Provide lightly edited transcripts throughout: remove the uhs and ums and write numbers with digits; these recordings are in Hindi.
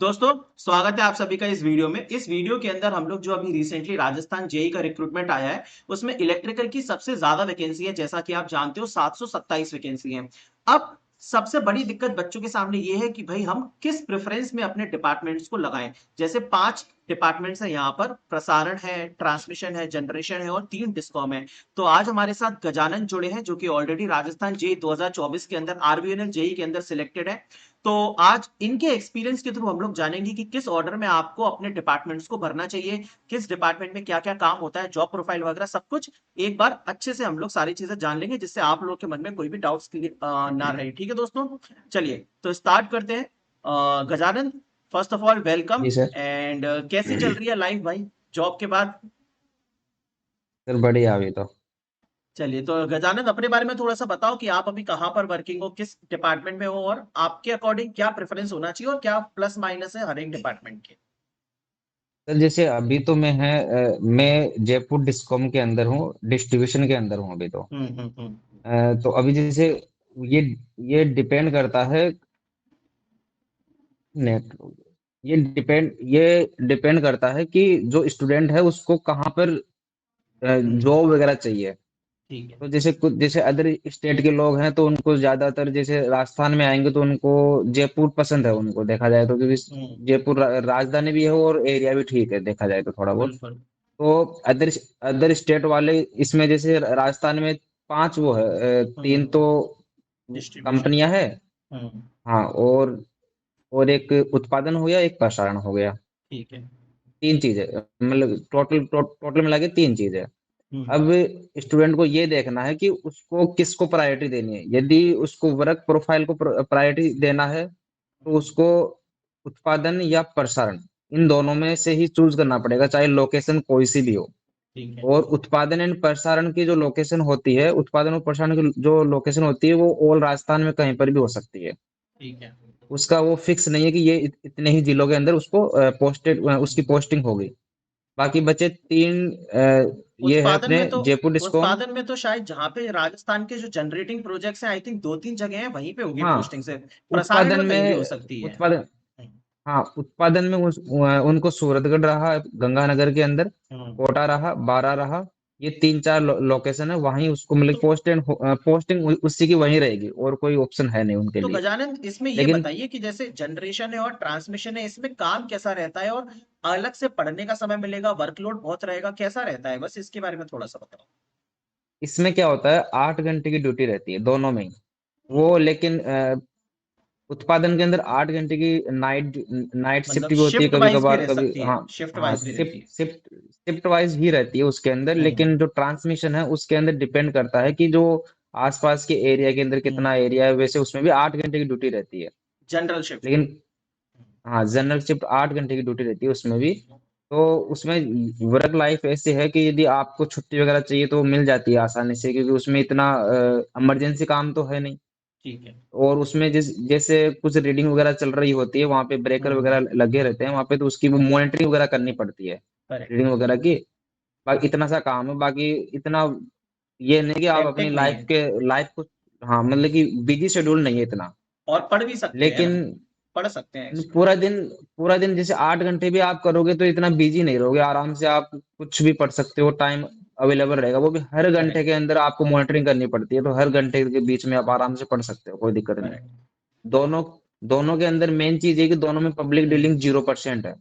दोस्तों, स्वागत है आप सभी का इस वीडियो में। इस वीडियो के अंदर हम लोग जो अभी रिसेंटली राजस्थान जेई का रिक्रूटमेंट आया है, उसमें इलेक्ट्रिकल की सबसे ज्यादा वैकेंसी है। जैसा कि आप जानते हो 727 वैकेंसी है। अब सबसे बड़ी दिक्कत बच्चों के सामने ये है कि भाई हम किस प्रेफरेंस में अपने डिपार्टमेंट्स को लगाएं। जैसे 5 डिपार्टमेंट्स है यहाँ पर, प्रसारण है, ट्रांसमिशन है, जनरेशन है और 3 डिस्कॉम है। तो आज हमारे साथ गजानन जुड़े हैं जो कि ऑलरेडी राजस्थान जेई 2024 के अंदर आरबीएनएल जेई के अंदर सिलेक्टेड है। तो आज इनके एक्सपीरियंस के थ्रू हम लोग जानेंगे कि किस ऑर्डर में आपको अपने डिपार्टमेंट्स को भरना चाहिए, किस डिपार्टमेंट में क्या क्या काम होता है, जॉब प्रोफाइल वगैरह सब कुछ एक बार अच्छे से हम लोग सारी चीजें जान लेंगे, जिससे आप लोगों के मन में कोई भी डाउट्स ना रहे। ठीक है दोस्तों, चलिए तो स्टार्ट करते हैं। Gajanan, first of all welcome. जी सर। एंड कैसी चल रही है लाइफ भाई, जॉब के बाद? सर बढ़िया अभी तो। चलिए तो गजानन, अपने बारे में थोड़ा सा बताओ कि आप अभी कहाँ पर वर्किंग हो, किस डिपार्टमेंट में हो और आपके अकॉर्डिंग क्या प्रेफरेंस होना चाहिए और क्या प्लस माइनस है हर एक डिपार्टमेंट के। सर जैसे अभी तो मैं जयपुर डिस्कॉम के अंदर हूँ, डिस्ट्रीब्यूशन के अंदर हूँ अभी तो। हम्म। तो अभी जैसे ये ये डिपेंड करता है। नेट ये डिपेंड करता है कि जो स्टूडेंट है उसको कहाँ पर हम्म। जॉब वगैरह चाहिए। ठीक है। तो जैसे अदर स्टेट के लोग हैं तो उनको ज्यादातर जैसे राजस्थान में आएंगे तो उनको जयपुर पसंद है, उनको देखा जाए तो, क्योंकि हम्म। जयपुर राजधानी भी है और एरिया भी ठीक है देखा जाए तो थोड़ा बहुत। बिल्कुल। तो अदर अदर स्टेट वाले इसमें जैसे राजस्थान में 5 वो है, 3 तो हम्म। डिस्ट्रीब्यूशन है। कंपनियां है। हम्म। हाँ, और एक उत्पादन हो गया, एक प्रसारण हो गया। ठीक है। 3 चीजें, मतलब टोटल मिला के 3 चीजें। हम्म। अब स्टूडेंट को ये देखना है कि उसको किसको प्रायोरिटी देनी है। यदि उसको वर्क प्रोफाइल को प्रायोरिटी देना है तो उसको उत्पादन या प्रसारण, इन दोनों में से ही चूज करना पड़ेगा, चाहे लोकेशन कोई सी भी हो। ठीक है। और उत्पादन एंड प्रसारण की जो लोकेशन होती है, उत्पादन और प्रसारण की जो लोकेशन होती है, वो ऑल राजस्थान में कहीं पर भी हो सकती है। ठीक है। उसका वो फिक्स नहीं है कि ये इतने ही जिलों के अंदर उसको उसकी पोस्टिंग होगी। बाकी बचे 3, ये है उत्पादन अपने में तो जयपुर डिस्कॉम। उत्पादन में तो शायद जहाँ पे राजस्थान के जो जनरेटिंग प्रोजेक्ट्स हैं, आई थिंक 2-3 जगह हैं, वहीं पे होगी हाँ, पोस्टिंग से। प्रसारण उत्पादन में कहीं भी हो में सकती है। उत्पादन हाँ, उत्पादन में उनको सूरतगढ़ रहा, गंगानगर के अंदर, हम्म। कोटा रहा, बारा रहा। ये 3-4 लोकेशन है, वहीं उसको मतलब तो पोस्टिंग उसी की वहीं रहेगी, और कोई ऑप्शन है नहीं उनके तो लिए। गजानन, इसमें ये लेकिन बताइए कि जैसे जनरेशन है और ट्रांसमिशन है, इसमें काम कैसा रहता है और अलग से पढ़ने का समय मिलेगा, वर्कलोड बहुत रहेगा, कैसा रहता है, बस इसके बारे में थोड़ा सा बताओ। इसमें क्या होता है, 8 घंटे की ड्यूटी रहती है दोनों में ही। हम्म। वो लेकिन उत्पादन के अंदर 8 घंटे की नाइट नाइट शिफ्ट मतलब भी होती है शिफ्ट कभी वाइज भी कभार, रह कभी। सकती है, हाँ। शिफ्ट हाँ, वाइज भी रहती शिफ्ट है। शिफ्ट शिफ्ट वाइज ही रहती है उसके अंदर, हम्म। लेकिन जो ट्रांसमिशन है उसके अंदर डिपेंड करता है कि जो आसपास के एरिया के अंदर कितना हम्म। एरिया है, वैसे उसमें भी 8 घंटे की ड्यूटी रहती है। General shift. लेकिन हाँ, जनरल शिफ्ट 8 घंटे की ड्यूटी रहती है उसमें भी। तो उसमें वर्क लाइफ ऐसी है कि यदि आपको छुट्टी वगैरह चाहिए तो मिल जाती है आसानी से, क्योंकि उसमें इतना इमरजेंसी काम तो है नहीं। ठीक है। और उसमें जैसे कुछ रीडिंग वगैरह चल रही होती है, वहां पे ब्रेकर हम्म। वगैरह लगे रहते हैं वहां पे, तो उसकी वो मॉनिटरिंग वगैरह करनी पड़ती है, करेक्ट। रीडिंग वगैरह की। बाकी इतना सा काम है, बाकी इतना ये नहीं कि आप अपनी हेक्टिक नहीं है। लाइफ को, हाँ मतलब कि बिजी शेड्यूल नहीं है इतना। और पढ़ भी सकते हैं लेकिन हम, पढ़ सकते हैं एक्स्ट्रा। पूरा दिन पूरा दिन जैसे 8 घंटे भी आप करोगे तो इतना बिजी नहीं रहोगे, आराम से आप कुछ भी पढ़ सकते हो, टाइम अवेलेबल रहेगा। वो भी हर घंटे करेक्ट। के अंदर आपको मॉनिटरिंग करनी पड़ती है, तो हर घंटे के बीच में आप आराम से पढ़ सकते हो, कोई दिक्कत नहीं। करेक्ट। दोनों दोनों के अंदर मेन चीज है कि दोनों में पब्लिक हम्म। डीलिंग 0% है।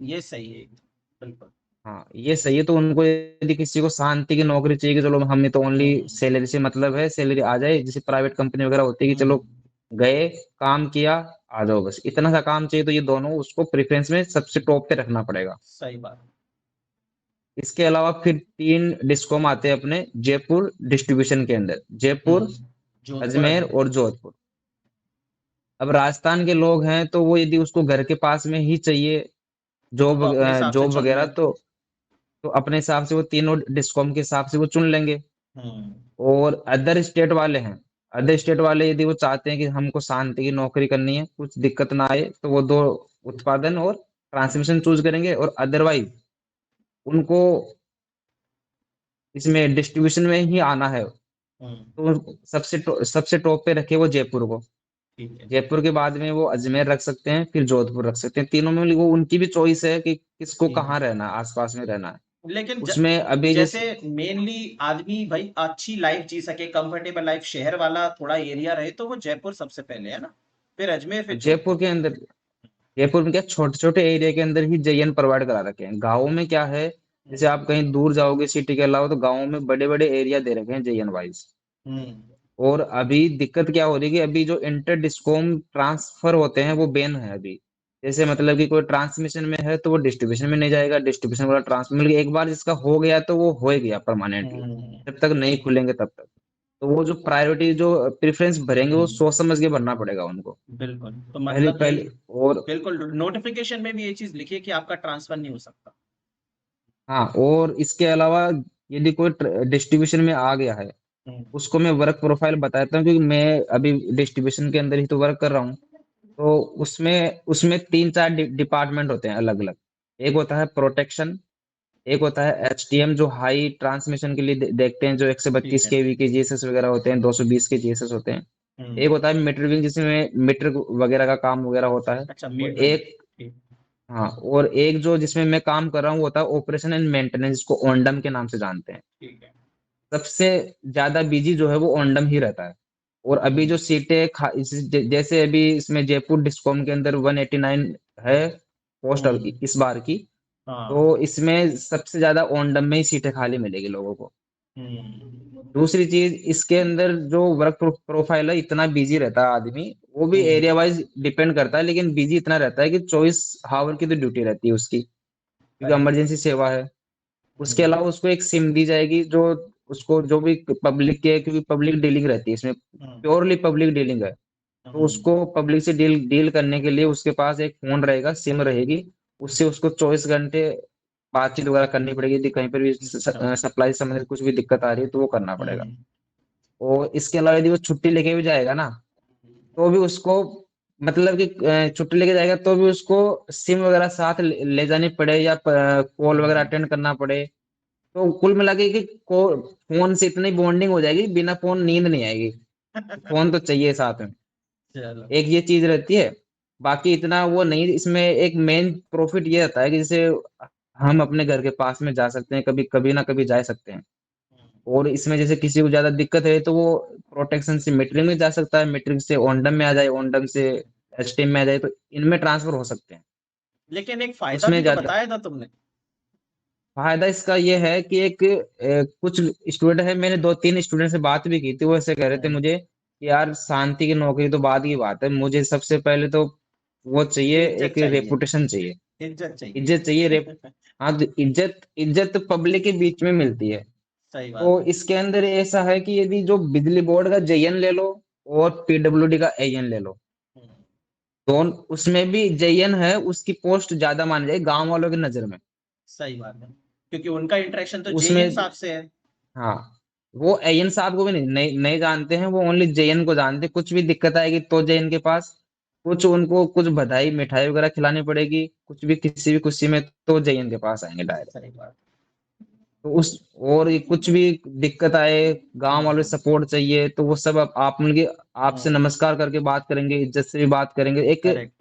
ये सही है एकदम। बिल्कुल। हाँ, ये सही है। तो उनको यदि किसी को शांति की नौकरी चाहिए कि चलो हमें तो ओनली हम्म। सैलरी से मतलब है, सैलरी आ जाए, जैसे प्राइवेट कंपनी वगैरह होती है कि चलो हम्म। गए, काम किया, आ जाओ, बस इतना सा काम चाहिए, तो ये दोनों उसको प्रेफरेंस में सबसे टॉप पे रखना पड़ेगा। सही बात। इसके अलावा फिर 3 डिस्कॉम आते हैं अपने जयपुर डिस्ट्रीब्यूशन के अंदर, जयपुर, जोधपुर, अजमेर अजमेर। और जोधपुर। अब राजस्थान के लोग हैं तो वो यदि उसको घर के पास में ही चाहिए तो जॉब वो अपने हिसाब से जॉब चुन वगैरह, ले। तो अपने हिसाब से वो तीनों डिस्कॉम के हिसाब से वो चुन लेंगे। हम्म। और अदर स्टेट वाले हैं, अदर स्टेट वाले यदि वो चाहते हैं कि हमको शांति की नौकरी करनी है, कुछ दिक्कत ना आए, तो वो 2 उत्पादन और हम्म। ट्रांसमिशन चूज करेंगे। और अदरवाइज उनको इसमें डिस्ट्रीब्यूशन में ही आना है, हम्म। तो सबसे टॉप पे रखे वो जयपुर को। ठीक है। जयपुर के बाद में वो अजमेर रख सकते हैं, फिर जोधपुर रख सकते हैं। तीनों में वो उनकी भी चॉइस है कि किसको ठीक कहाँ है। रहना है, आसपास में रहना है। लेकिन उसमें अभी जैसे जैसे मेनली आदमी भाई अच्छी लाइफ जी सके, कंफर्टेबल लाइफ, शहर वाला थोड़ा एरिया रहे, तो वो जयपुर सबसे पहले है ना, फिर अजमेर, फिर जयपुर जोधपुर। के अंदर, जयपुर में क्या छोटे छोटे एरिया के अंदर ही जयन प्रोवाइड करा रखे हैं। गाँव में क्या है, जैसे हम्म। आप कहीं दूर जाओगे सिटी के अलावा, तो गाँव में बड़े बड़े एरिया दे रखे हैं जयन वाइज। हम्म। और अभी दिक्कत क्या हो रही है कि अभी जो इंटर डिस्कॉम ट्रांसफर होते हैं वो बैन है अभी। जैसे मतलब कि कोई ट्रांसमिशन में है तो वो डिस्ट्रीब्यूशन में नहीं जाएगा, डिस्ट्रीब्यूशन वाला ट्रांस, मतलब कि एक बार जिसका हो गया तो वो हो ही गया परमानेंटली। हम्म। जब तक नहीं खुलेंगे तब तक, तो वो जो प्रायोरिटी जो प्रेफरेंस भरेंगे वो हम्म। सोच समझ के भरना पड़ेगा उनको। बिल्कुल, तो पहले मतलब यही। पहले और बिल्कुल, नोटिफिकेशन में भी ये चीज लिखिए कि आपका ट्रांसफर नहीं हो सकता। हाँ, और इसके अलावा यदि कोई डिस्ट्रीब्यूशन में आ गया है, हम्म। उसको मैं वर्क प्रोफाइल बताता हूँ, क्योंकि मैं अभी डिस्ट्रीब्यूशन के अंदर ही तो वर्क कर रहा हूँ। तो उसमें उसमें तीन चार डिपार्टमेंट होते हैं अलग अलग। एक होता है प्रोटेक्शन, एक होता है एचटीएम जो हाई ट्रांसमिशन के लिए देखते हैं, जो ठीक 132 है। केवी के जीएसएस वगैरह होते हैं, 220 के जीएसएस होते हैं। हम्म। एक होता है मीटरिंग, जिसमें मीटर वगैरह का काम वगैरह होता है। अच्छा, और मीटरिंग। एक, ठीक। हाँ, और एक जो जिसमें मैं काम कर रहा हूँ वो होता है ऑपरेशन एंड मेंटेनेंस, जिसको ओंडम के नाम से जानते हैं। ठीक है। सबसे ज्यादा बिजी जो है वो ओंडम ही रहता है। और अभी जो हम्म। सीटें जैसे अभी इसमें जयपुर डिस्कॉम के अंदर 189 है पोस्ट हम्म। इस बार की। हाँ। तो इसमें सबसे ज्यादा ओंडम में ही सीटें खाली मिलेगी लोगों को। हम्म। दूसरी चीज, इसके अंदर जो वर्क प्रोफाइल है, इतना बिजी रहता है आदमी। वो भी हम्म। एरिया वाइज डिपेंड करता है, लेकिन बिजी इतना रहता है कि 24 आवर की तो ड्यूटी रहती है उसकी, क्योंकि करेक्ट। इमरजेंसी सेवा है। उसके हम्म। अलावा उसको एक सिम दी जाएगी, जो उसको जो भी पब्लिक के, क्योंकि पब्लिक डीलिंग रहती है इसमें, हम्म। प्योरली पब्लिक डीलिंग है। तो हम्म। उसको पब्लिक से डील डील करने के लिए उसके पास एक फोन रहेगा, सिम रहेगी। उससे उसको 24 घंटे बातचीत वगैरह करनी पड़ेगी। यदि कहीं पर भी अच्छा। सप्लाई से संबंधित कुछ भी दिक्कत आ रही है तो वो करना पड़ेगा। हम्म। और इसके अलावा यदि वो छुट्टी लेके भी जाएगा ना, तो भी उसको, मतलब कि छुट्टी लेके जाएगा तो भी उसको सिम वगैरह साथ ले जानी पड़े, या कॉल वगैरह हम्म। अटेंड करना पड़े। तो कुल मिला के कि फोन से इतनी बॉन्डिंग हो जाएगी, बिना फोन नींद नहीं आएगी। फोन तो चाहिए साथ में। चलो। एक ये चीज रहती है। बाकी इतना वो नहीं, इसमें एक मेन प्रॉफिट ये रहता है कि जैसे हम अपने घर के पास में जा सकते हैं, कभी कभी ना कभी जा सकते हैं। और इसमें जैसे किसी को ज्यादा दिक्कत है तो वो प्रोटेक्शन से मीटरिंग में जा सकता है, मीटरिंग से ओंडम में आ जाए, ओंडम से एचटीएम में आ जाए, तो इनमें ट्रांसफर हो सकते हैं। लेकिन एक फायदा उसमें भी तो ज्यादा बताया था तुमने। फायदा इसका ये है कि एक कुछ स्टूडेंट है, मैंने दो तीन स्टूडेंट से बात भी की थी, वो ऐसे कह रहे थे हम्म। मुझे कि यार शांति की नौकरी तो बाद की बात है, मुझे सबसे पहले तो वो चाहिए, इज्जत एक चाहिए। रेपुटेशन चाहिए, इज्जत चाहिए। इज्जत चाहिए। हाँ, तो इज्जत इज्जत पब्लिक के बीच में मिलती है। सही बात तो है। इसके अंदर ऐसा है कि यदि जो बिजली बोर्ड का जेईएन ले लो और पीडब्ल्यूडी का एईएन ले लो, हम्म। दोनों उसमें भी जेईएन है, उसकी पोस्ट ज्यादा मानी जाए गांव वालों की नजर में। सही बात है, क्योंकि उनका इंटरेक्शन तो जेईएन उसमें, साहब से है। हाँ, वो एएन साहब को भी नहीं जानते हैं, वो ओनली जेएन को जानते हैं। कुछ भी दिक्कत आएगी तो जेएन के पास, कुछ उनको कुछ बधाई मिठाई वगैरह खिलानी पड़ेगी, कुछ भी किसी भी खुशी में, तो जेएन के पास आएंगे डायरेक्ट। सही बात। तो उस, और ये कुछ भी दिक्कत आए, गांव वाले हम्म। सपोर्ट चाहिए, तो वो सब आप मिलके आपसे हम्म। नमस्कार करके बात करेंगे, इज्जत से भी बात करेंगे। एक करेक्ट।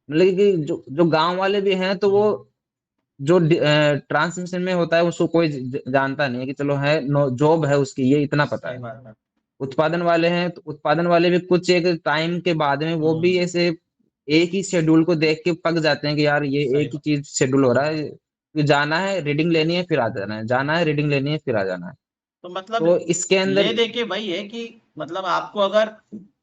मतलब कि जो जो गांव वाले भी हैं, तो वो हम्म। जो ट्रांसमिशन में होता है उसको कोई जानता नहीं है कि चलो है, नो जॉब है उसकी, ये इतना पता सही है। बात है। उत्पादन वाले हैं तो उत्पादन वाले भी कुछ एक टाइम के बाद में वो भी हम्म। ऐसे एक ही शेड्यूल को देख के पक जाते हैं कि यार ये सही एक ही बात। चीज शेड्यूल हो रहा है, कि जाना है रीडिंग लेनी है फिर आ जाना है, जाना है रीडिंग लेनी है फिर आ जाना है। तो मतलब तो इसके ले अंदर, दे के वही है कि मतलब आपको अगर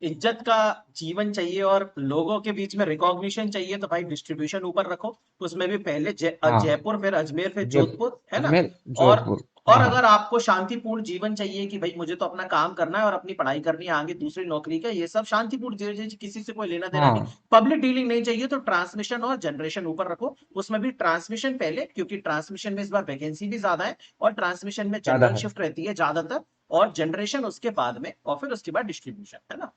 इज्जत का जीवन चाहिए और लोगों के बीच में रिकॉग्निशन चाहिए, तो भाई डिस्ट्रीब्यूशन ऊपर रखो। उसमें भी पहले हाँ, जयपुर, फिर अजमेर, फिर जय जोधपुर, है ना। अजमेर, और जोधपुर, और हाँ हाँ अगर आपको शांतिपूर्ण जीवन चाहिए कि भाई मुझे तो अपना काम करना है और अपनी पढ़ाई करनी है, आगे दूसरी नौकरी का, ये सब शांतिपूर्ण जीवन, किसी से कोई लेना देना नहीं, हाँ, पब्लिक डीलिंग नहीं चाहिए, तो ट्रांसमिशन और जनरेशन ऊपर रखो। उसमें भी ट्रांसमिशन पहले, क्योंकि ट्रांसमिशन में इस बार वैकेंसी भी ज्यादा है, और ट्रांसमिशन में ज्यादा जनरल है। शिफ्ट रहती है ज्यादातर, और जनरेशन उसके बाद में, और फिर उसके बाद डिस्ट्रीब्यूशन, है ना।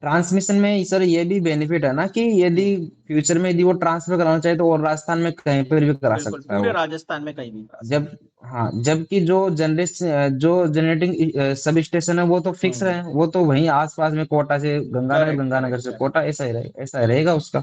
ट्रांसमिशन में सर ये भी बेनिफिट है ना कि यदि हम्म, फ्यूचर में यदि वो ट्रांसफर कराना चाहे तो और राजस्थान में कहीं पर भी करा बिल्कुल सकता है पूरे वो। राजस्थान में कहीं भी करा जब सकते हाँ, जबकि जो जनरेटिंग सब स्टेशन है वो तो हैं। फिक्स रहे, वो तो वहीं आसपास में कोटा से गंगानगर, करेक्ट गंगानगर करेक्ट से करेक्ट। कोटा, ऐसा ही रहे, ऐसा रहेगा उसका।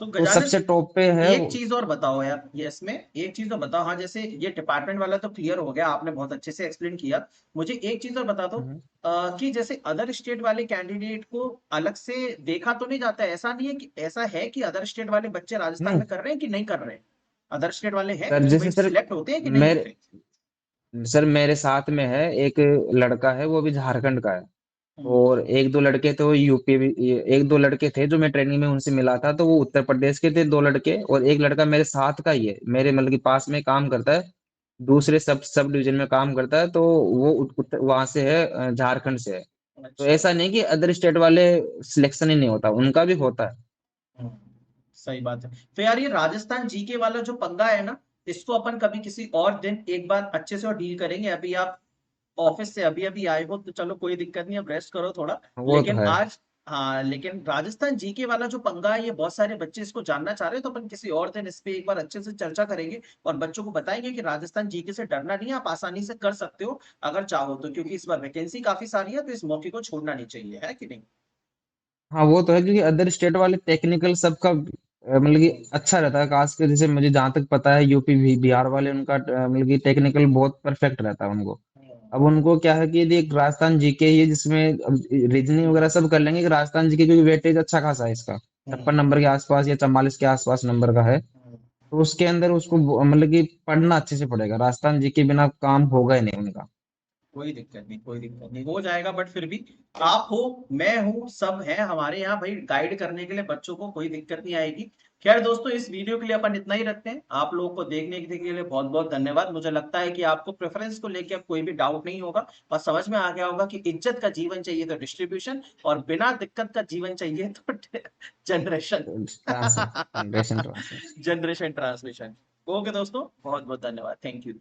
तो तो गजानन, सबसे टॉप पे है एक वो। चीज और बताओ यार, ये इसमें एक चीज तो बताओ। हाँ, जैसे ये डिपार्टमेंट वाला तो क्लियर हो गया, आपने बहुत अच्छे से एक्सप्लेन किया। मुझे एक चीज और बता दो, हम्म, कि जैसे अदर स्टेट वाले कैंडिडेट को अलग से देखा तो नहीं जाता है? ऐसा नहीं है कि, ऐसा है कि अदर स्टेट वाले बच्चे राजस्थान नहीं में कर रहे हैं कि नहीं कर रहे हैं? अदर स्टेट वाले हैं सर, जो जैसे भाई सर सिलेक्ट होते हैं कि नहीं मेरे होते? सर मेरे साथ में है एक लड़का है, वो भी झारखंड का है। हम्म, और एक दो लड़के थे वो यूपी भी, एक दो लड़के थे जो मैं ट्रेनिंग में उनसे मिला था, तो वो उत्तर प्रदेश के थे दो लड़के, और एक लड़का मेरे साथ का ही है, मेरे मतलब कि पास में काम करता है, दूसरे सब सब डिवीजन में काम करता है, तो वो वहां से है, झारखंड से है। तो अच्छा। ऐसा नहीं कि अदर स्टेट वाले सिलेक्शन ही नहीं होता, उनका भी होता है। हम्म, सही बात है। तो यार ये राजस्थान जीके वाला जो पंगा है ना, इसको अपन कभी किसी और दिन एक बार अच्छे से और डील करेंगे। अभी आप ऑफिस से अभी अभी आए हो तो चलो कोई दिक्कत नहीं, अब रेस्ट करो थोड़ा। वो तो लेकिन है। आज, हाँ, लेकिन राजस्थान जीके वाला जो पंगा है, ये बहुत सारे बच्चे इसको जानना चाह रहे हैं, तो अपन किसी और दिन इस पे एक बार अच्छे से चर्चा करेंगे और बच्चों को बताएंगे कि राजस्थान जीके से डरना नहीं है, आप आसानी से कर सकते हो अगर चाहो तो, क्योंकि इस बार वैकेंसी काफी सारी है, तो इस मौके को छोड़ना नहीं चाहिए, है कि नहीं? हाँ वो तो है, क्योंकि अदर स्टेट वाले टेक्निकल सबका मतलब कि हम्म, अच्छा रहता है, खास कर जैसे मुझे जहां तक पता है यूपी भी बिहार वाले उनका मतलब कि टेक्निकल बहुत परफेक्ट रहता है उनको। अब उनको क्या है कि यदि एक राजस्थान जीके ही है जिसमें रीजनिंग हम्म, वगैरह सब कर लेंगे, कि राजस्थान जीके क्योंकि वेटेज अच्छा खासा है इसका, हम्म, 56 नंबर के आसपास या 44 के आसपास नंबर का है। हम्म। तो उसके अंदर उसको मतलब कि पढ़ना अच्छे से पड़ेगा, राजस्थान जीके बिना काम होगा ही नहीं उनका। कोई दिक्कत नहीं, कोई दिक्कत नहीं, हो जाएगा। बट फिर भी आप हो, मैं हूँ, सब है हमारे यहाँ भाई गाइड करने के लिए बच्चों को, कोई दिक्कत नहीं आएगी। खैर दोस्तों, इस वीडियो के लिए अपन इतना ही रखते हैं। आप लोगों को देखने के लिए बहुत बहुत धन्यवाद। मुझे लगता है कि आपको प्रेफरेंस को लेकर अब कोई भी डाउट नहीं होगा और समझ में आ गया होगा कि इज्जत का जीवन चाहिए तो डिस्ट्रीब्यूशन, और बिना दिक्कत का जीवन चाहिए तो generation. Transfer, generation transfer. Generation transmission. Okay दोस्तों, बहुत बहुत धन्यवाद, थैंक यू।